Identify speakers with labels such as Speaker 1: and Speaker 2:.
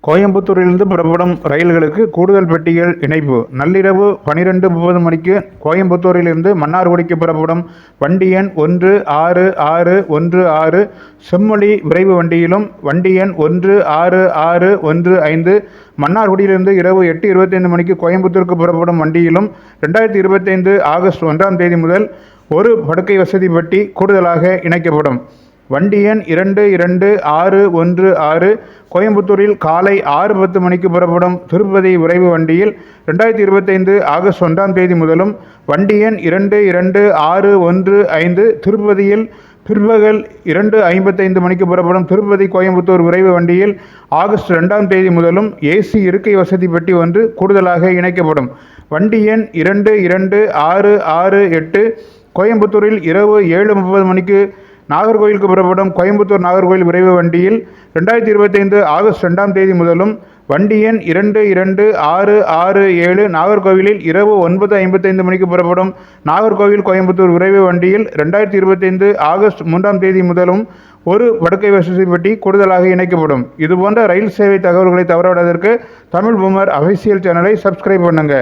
Speaker 1: கோயம்புத்தூரிலிருந்து புறப்படும் ரயில்களுக்கு கூடுதல் பெட்டிகள் இணைப்பு. நள்ளிரவு 12:30 மணிக்கு கோயம்புத்தூரிலிருந்து மன்னார்குடிக்கு புறப்படும் வண்டி எண் 16616 செம்மொழி விரைவு வண்டியிலும், வண்டி எண் 16615 மன்னார்குடியிலிருந்து இரவு 8:25 மணிக்கு கோயம்புத்தூருக்கு புறப்படும் வண்டியிலும் 2025 ஆகஸ்ட் 1ஆம் தேதி முதல் ஒரு படுக்கை வசதி பெட்டி கூடுதலாக இணைக்கப்படும். வண்டி எண் 22616 கோயம்புத்தூரில் காலை 6:10 மணிக்கு புறப்படும் திருப்பதி விரைவு வண்டியில் 2025 ஆகஸ்ட் 1ஆம் தேதி முதலும், வண்டி எண் 22615 திருப்பதியில் பிற்பகல் 2:55 மணிக்கு புறப்படும் திருப்பதி கோயம்புத்தூர் விரைவு வண்டியில் ஆகஸ்ட் 2ஆம் தேதி முதலும் ஏசி இருக்கை வசதி பெட்டி ஒன்று கூடுதலாக இணைக்கப்படும். வண்டி எண் 22668 கோயம்புத்தூரில் இரவு 7:30 மணிக்கு நாகர்கோயிலுக்கு புறப்படும் கோயம்புத்தூர் நாகர்கோயில் விரைவு வண்டியில் 2025 ஆகஸ்ட் 2ஆம் தேதி முதலும், வண்டி எண் 22667 நாகர்கோவிலில் இரவு 9:55 மணிக்கு புறப்படும் நாகர்கோவில் கோயம்புத்தூர் விரைவு வண்டியில் 2025 ஆகஸ்ட் 3ஆம் தேதி முதலும் ஒரு படுக்கை வசதி பெட்டி கூடுதலாக இணைக்கப்படும். இதுபோன்ற ரயில் சேவை தகவல்களை தவறவிடாததற்கு தமிழ் பூமர் அஃபிஷியல் சேனலை சப்ஸ்கிரைப் பண்ணுங்க.